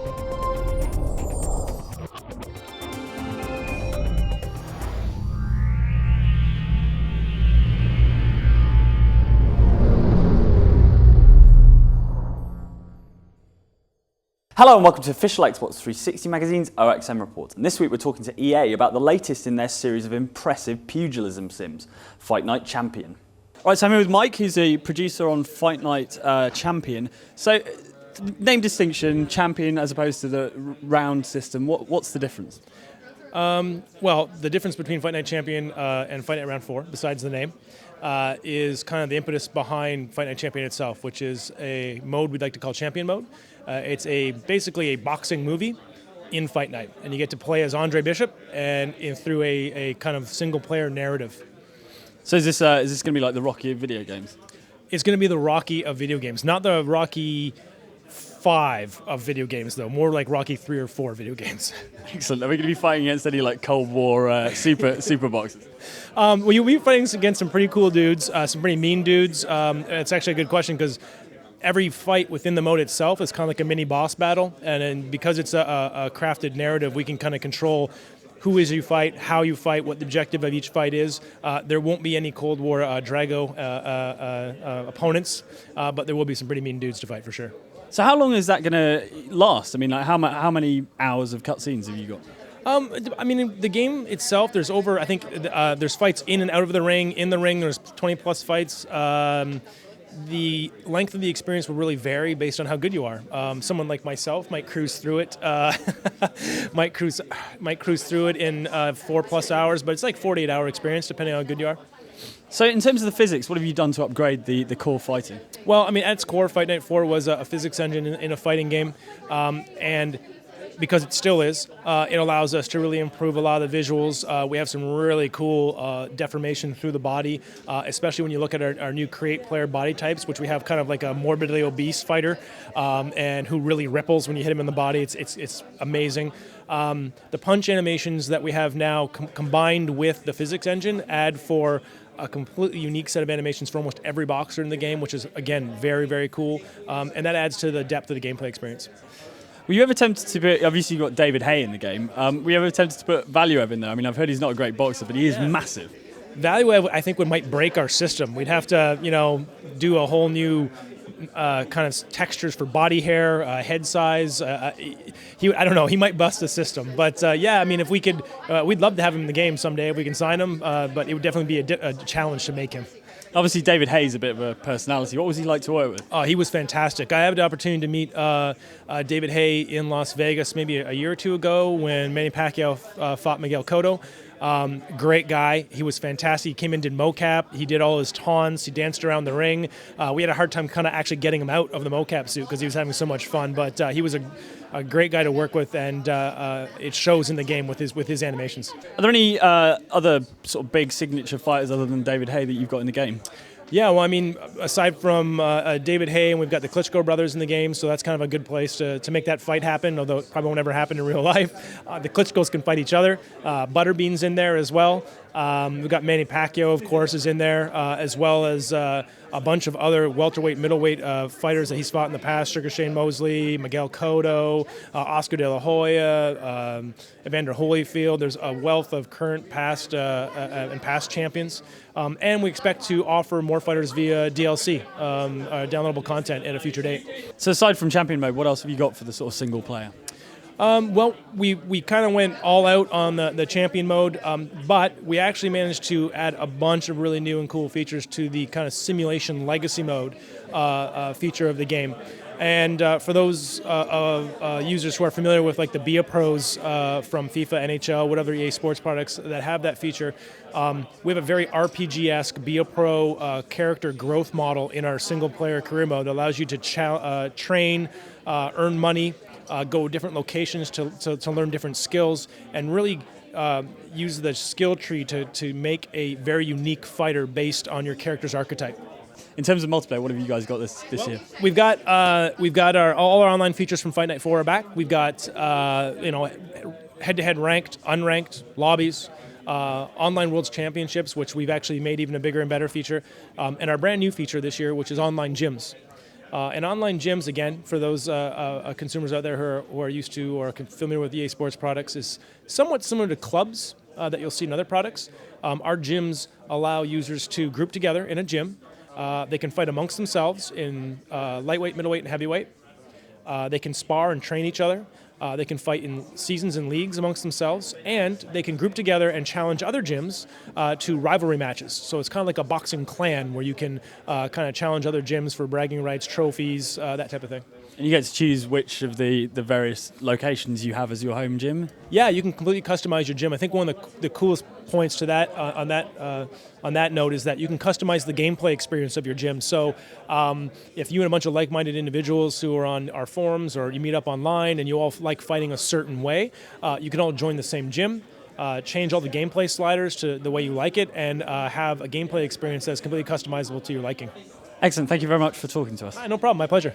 Hello and welcome to Official Xbox 360 Magazine's OXM report. And this week we're talking to EA about the latest in their series of impressive pugilism sims, Fight Night Champion. All right, so I'm here with Mike, who's a producer on Fight Night Champion. So, name distinction, champion as opposed to the round system, what's the difference? Well, the difference between Fight Night Champion and Fight Night Round 4, besides the name, is kind of the impetus behind Fight Night Champion itself, which is a mode we'd like to call Champion Mode. It's basically a boxing movie in Fight Night, and you get to play as Andre Bishop and through a kind of single-player narrative. So is this going to be like the Rocky of video games? It's going to be the Rocky of video games, not the Rocky 5 of video games, though. More like Rocky 3 or 4 video games. Excellent. Are we going to be fighting against any like Cold War super boxers? Well, you'll be fighting against some pretty cool dudes, some pretty mean dudes. It's actually a good question because every fight within the mode itself is kind of like a mini boss battle, and then because it's a crafted narrative, we can kind of control who is you fight, how you fight, what the objective of each fight is. There won't be any Cold War Drago opponents, but there will be some pretty mean dudes to fight for sure. So how long is that going to last? I mean, like how many hours of cutscenes have you got? I mean, the game itself, there's over, I think, there's fights in and out of the ring. In the ring, there's 20 plus fights. The length of the experience will really vary based on how good you are. Someone like myself might cruise through it, might cruise through it in 4+ hours, but it's like 48-hour experience depending on how good you are. So in terms of the physics, what have you done to upgrade the core fighting? Well, I mean, at its core, Fight Night 4 was a physics engine in a fighting game, and because it still is, it allows us to really improve a lot of the visuals. We have some really cool deformation through the body, especially when you look at our new Create player body types, which we have kind of like a morbidly obese fighter, and who really ripples when you hit him in the body. It's amazing. The punch animations that we have now combined with the physics engine add for a completely unique set of animations for almost every boxer in the game, which is, again, very, very cool. And that adds to the depth of the gameplay experience. Were you ever tempted to put, obviously you've got David Hay in the game, were you ever tempted to put Value in there? I mean, I've heard he's not a great boxer, but he is massive. Value, I think, might break our system. We'd have to, do a whole new kind of textures for body hair, head size. I don't know, he might bust the system. But yeah, I mean, if we could, we'd love to have him in the game someday if we can sign him, but it would definitely be a challenge to make him. Obviously, David Hay's a bit of a personality. What was he like to work with? He was fantastic. I had the opportunity to meet David Hay in Las Vegas maybe a year or two ago when Manny Pacquiao fought Miguel Cotto. Great guy. He was fantastic. He came in, did mocap. He did all his taunts. He danced around the ring. We had a hard time kind of actually getting him out of the mocap suit because he was having so much fun. But he was a great guy to work with, and it shows in the game with his animations. Are there any other sort of big signature fighters other than David Hay that you've got in the game? Yeah, well, I mean, aside from David Hay, and we've got the Klitschko brothers in the game, so that's kind of a good place to make that fight happen, although it probably won't ever happen in real life. The Klitschkos can fight each other. Butterbean's in there as well. We've got Manny Pacquiao, of course, is in there, as well as a bunch of other welterweight, middleweight fighters that he's fought in the past. Sugar Shane Mosley, Miguel Cotto, Oscar De La Hoya, Evander Holyfield. There's a wealth of current, past, and past champions. And we expect to offer more fighters via DLC, downloadable content at a future date. So aside from Champion Mode, what else have you got for the sort of single player? Well, we kind of went all out on the Champion Mode, but we actually managed to add a bunch of really new and cool features to the kind of Simulation Legacy Mode feature of the game. And for those users who are familiar with like the BIA Pros from FIFA, NHL, whatever EA Sports products that have that feature, we have a very RPG-esque BIA Pro character growth model in our single-player career mode that allows you to train, earn money, go different locations to learn different skills, and really use the skill tree to make a very unique fighter based on your character's archetype. In terms of multiplayer, what have you guys got this year? We've got all our online features from Fight Night 4 are back. We've got head-to-head ranked, unranked lobbies, online Worlds Championships, which we've actually made even a bigger and better feature, and our brand new feature this year, which is online gyms. And online gyms, again, for those consumers out there who are used to or familiar with EA Sports products, is somewhat similar to clubs that you'll see in other products. Our gyms allow users to group together in a gym. They can fight amongst themselves in lightweight, middleweight, and heavyweight. They can spar and train each other. They can fight in seasons and leagues amongst themselves, and they can group together and challenge other gyms to rivalry matches. So it's kind of like a boxing clan where you can kind of challenge other gyms for bragging rights, trophies, that type of thing. And you get to choose which of the various locations you have as your home gym? Yeah, you can completely customize your gym. I think one of the coolest points to that on that note is that you can customize the gameplay experience of your gym. So if you and a bunch of like-minded individuals who are on our forums or you meet up online and you all like fighting a certain way, you can all join the same gym, change all the gameplay sliders to the way you like it, and have a gameplay experience that's completely customizable to your liking. Excellent. Thank you very much for talking to us. No problem. My pleasure.